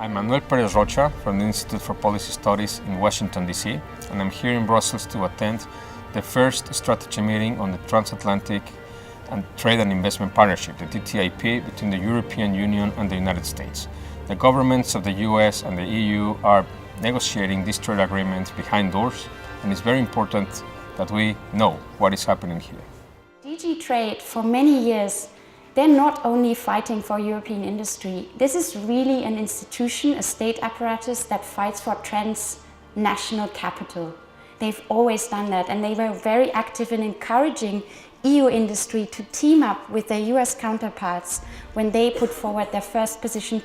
I'm Manuel Perez Rocha from the Institute for Policy Studies in Washington, D.C., and I'm here in Brussels to attend the first strategy meeting on the Transatlantic and Trade and Investment Partnership, the TTIP, between the European Union and the United States. The governments of the US and the EU are negotiating this trade agreement behind doors, and it's very important that we know what is happening here. DG Trade, for many years, they're not only fighting for European industry. This is really an institution, a state apparatus that fights for transnational capital. They've always done that, and they were very active in encouraging EU industry to team up with their US counterparts when they put forward their first position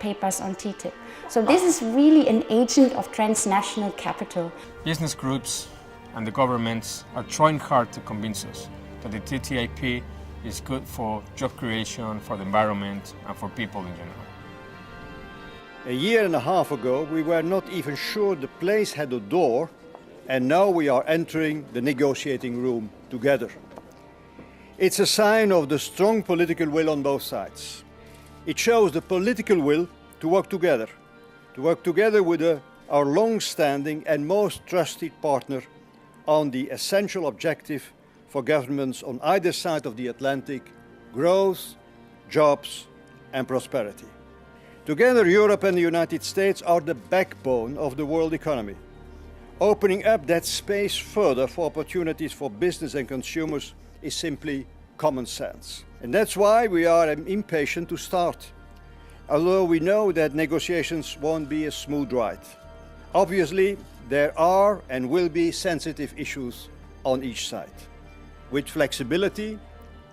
papers on TTIP. So this is really an agent of transnational capital. Business groups and the governments are trying hard to convince us that the TTIP is good for job creation, for the environment, and for people in general. A year and a half ago, we were not even sure the place had a door, and now we are entering the negotiating room together. It's a sign of the strong political will on both sides. It shows the political will to work together with our long-standing and most trusted partner on the essential objective for governments on either side of the Atlantic: growth, jobs, and prosperity. Together, Europe and the United States are the backbone of the world economy. Opening up that space further for opportunities for business and consumers is simply common sense. And that's why we are impatient to start, although we know that negotiations won't be a smooth ride. Obviously, there are and will be sensitive issues on each side. With flexibility,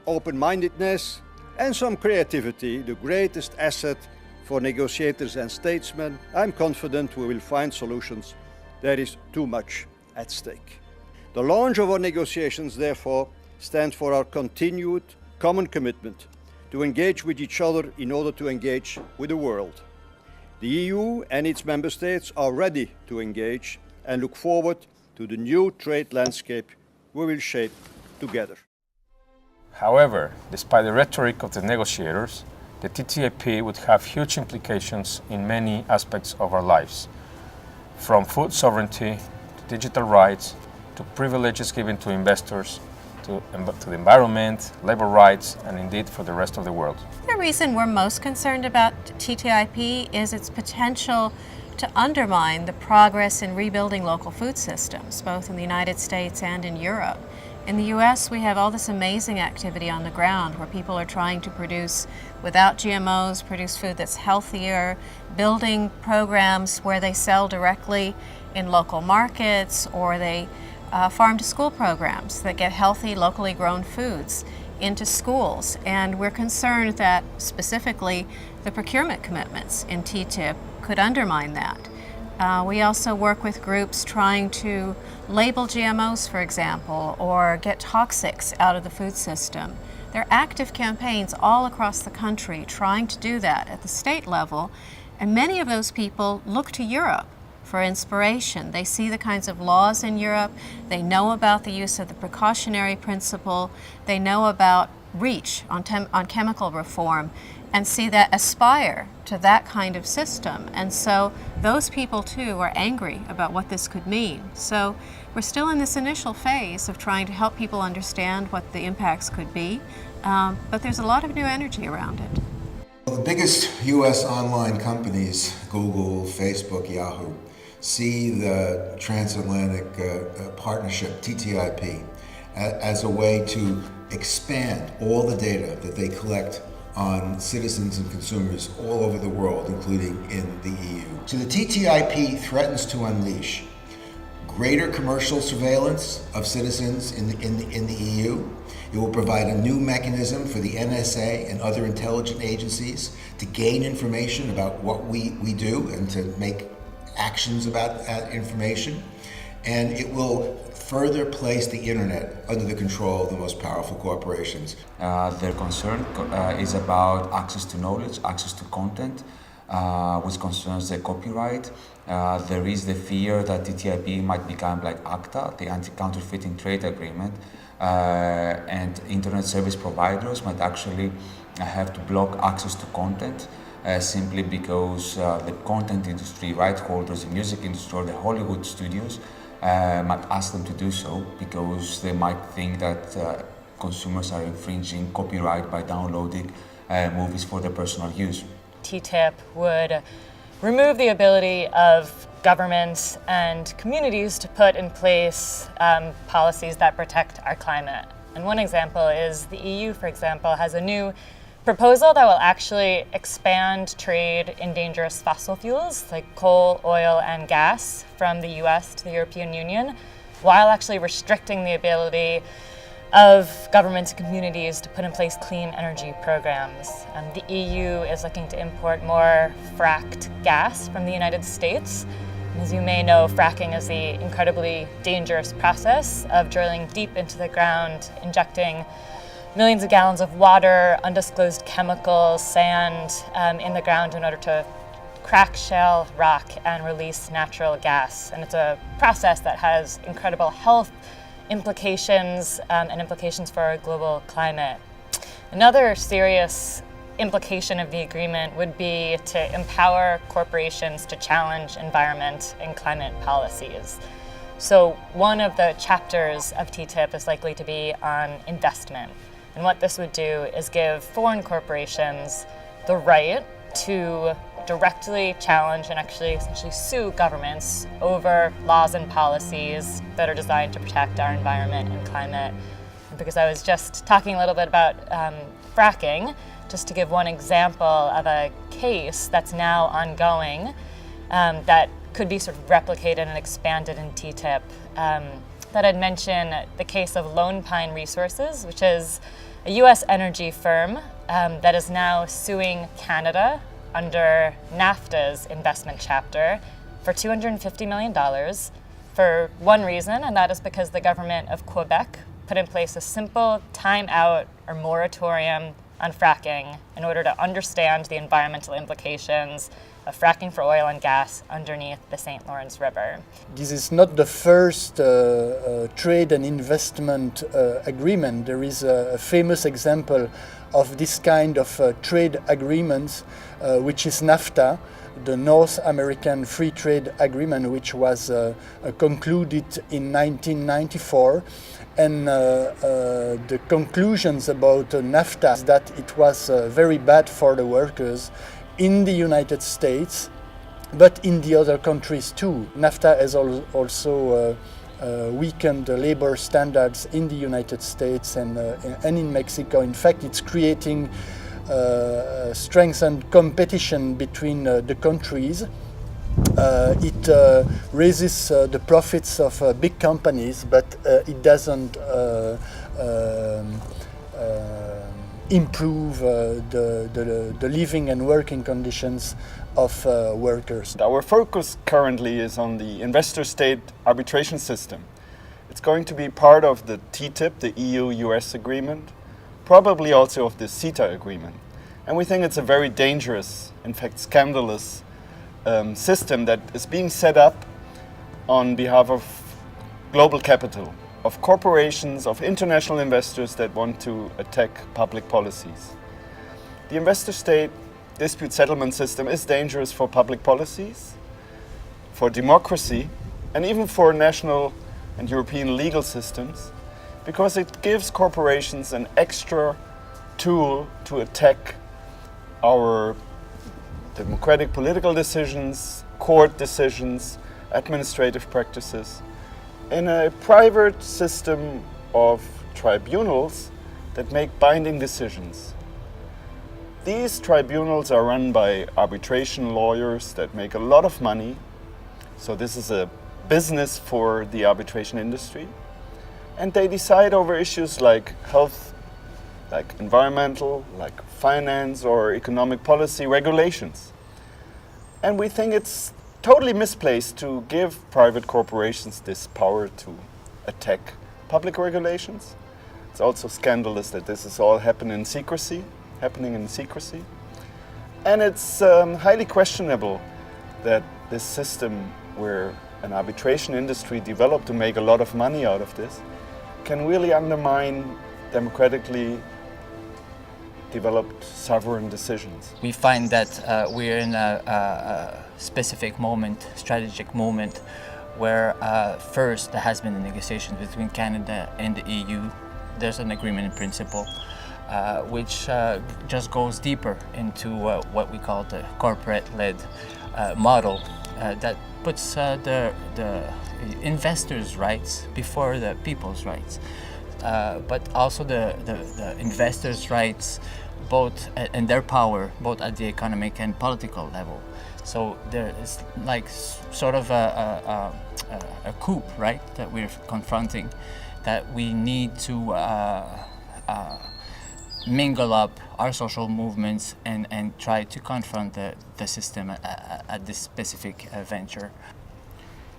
open-mindedness, and some creativity, the greatest asset for negotiators and statesmen, I'm confident we will find solutions. There is too much at stake. The launch of our negotiations, therefore, stands for our continued common commitment to engage with each other in order to engage with the world. The EU and its member states are ready to engage and look forward to the new trade landscape we will shape together. However, despite the rhetoric of the negotiators, the TTIP would have huge implications in many aspects of our lives, from food sovereignty to digital rights to privileges given to investors, to the environment, labor rights, and indeed for the rest of the world. The reason we're most concerned about TTIP is its potential to undermine the progress in rebuilding local food systems, both in the United States and in Europe. In the US, we have all this amazing activity on the ground where people are trying to produce without GMOs, produce food that's healthier, building programs where they sell directly in local markets, or they farm-to-school programs that get healthy, locally grown foods into schools. And we're concerned that specifically the procurement commitments in TTIP could undermine that. We also work with groups trying to label GMOs, for example, or get toxics out of the food system. There are active campaigns all across the country trying to do that at the state level, and many of those people look to Europe for inspiration. They see the kinds of laws in Europe, they know about the use of the precautionary principle, they know about REACH on chemical reform, and see that aspire to that kind of system. And so those people too are angry about what this could mean. So we're still in this initial phase of trying to help people understand what the impacts could be, but there's a lot of new energy around it. Well, the biggest US online companies, Google, Facebook, Yahoo, see the transatlantic partnership, TTIP, as a way to expand all the data that they collect on citizens and consumers all over the world, including in the EU. So the TTIP threatens to unleash greater commercial surveillance of citizens in the EU. It will provide a new mechanism for the NSA and other intelligence agencies to gain information about what we do and to make actions about that information. And it will further place the internet under the control of the most powerful corporations. Their concern is about access to knowledge, access to content, which concerns the copyright. There is the fear that TTIP might become like ACTA, the Anti-Counterfeiting Trade Agreement, and internet service providers might actually have to block access to content simply because the content industry, right holders, the music industry, or the Hollywood studios might ask them to do so because they might think that consumers are infringing copyright by downloading movies for their personal use. TTIP would remove the ability of governments and communities to put in place policies that protect our climate. And one example is the EU, for example, has a new proposal that will actually expand trade in dangerous fossil fuels like coal, oil, and gas from the US to the European Union, while actually restricting the ability of governments and communities to put in place clean energy programs. The EU is looking to import more fracked gas from the United States. And as you may know, fracking is the incredibly dangerous process of drilling deep into the ground, injecting millions of gallons of water, undisclosed chemicals, sand in the ground in order to crack shale rock and release natural gas. And it's a process that has incredible health implications and implications for our global climate. Another serious implication of the agreement would be to empower corporations to challenge environment and climate policies. So one of the chapters of TTIP is likely to be on investment. And what this would do is give foreign corporations the right to directly challenge and actually essentially sue governments over laws and policies that are designed to protect our environment and climate. And because I was just talking a little bit about fracking, just to give one example of a case that's now ongoing that could be sort of replicated and expanded in TTIP. That I'd mention the case of Lone Pine Resources, which is a US energy firm that is now suing Canada under NAFTA's investment chapter for $250 million for one reason, and that is because the government of Quebec put in place a simple time-out or moratorium on fracking in order to understand the environmental implications of fracking for oil and gas underneath the St. Lawrence River. This is not the first trade and investment agreement. There is a famous example of this kind of trade agreements, which is NAFTA, the North American Free Trade Agreement, which was concluded in 1994. And the conclusions about NAFTA is that it was very bad for the workers in the United States, but in the other countries too. NAFTA has also weakened the labor standards in the United States and in Mexico. In fact, it's creating strengthened competition between the countries. It raises the profits of big companies, but it doesn't improve the living and working conditions of workers. Our focus currently is on the investor-state arbitration system. It's going to be part of the TTIP, the EU-US agreement, probably also of the CETA agreement. And we think it's a very dangerous, in fact scandalous, system that is being set up on behalf of global capital, of corporations, of international investors that want to attack public policies. The investor-state dispute settlement system is dangerous for public policies, for democracy, and even for national and European legal systems, because it gives corporations an extra tool to attack our democratic political decisions, court decisions, administrative practices, in a private system of tribunals that make binding decisions. These tribunals are run by arbitration lawyers that make a lot of money, so this is a business for the arbitration industry, and they decide over issues like health, like environmental, like finance or economic policy regulations. And we think it's totally misplaced to give private corporations this power to attack public regulations. It's also scandalous that this is all happening in secrecy. And it's highly questionable that this system where an arbitration industry developed to make a lot of money out of this can really undermine developed sovereign decisions. We find that we're in a specific moment, strategic moment, where first there has been a negotiation between Canada and the EU. There's an agreement in principle, which just goes deeper into what we call the corporate-led model that puts the investors' rights before the people's rights. But also the investors' rights, both and their power, both at the economic and political level. So there is like sort of a coup, right, that we're confronting, that we need to mingle up our social movements and try to confront the system at this specific venture.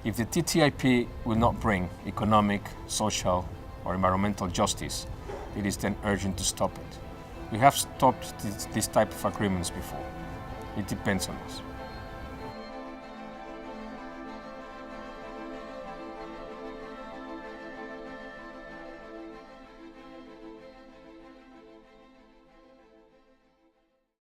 If the TTIP will not bring economic, social, or environmental justice, it is then urgent to stop it. We have stopped this type of agreements before. It depends on us.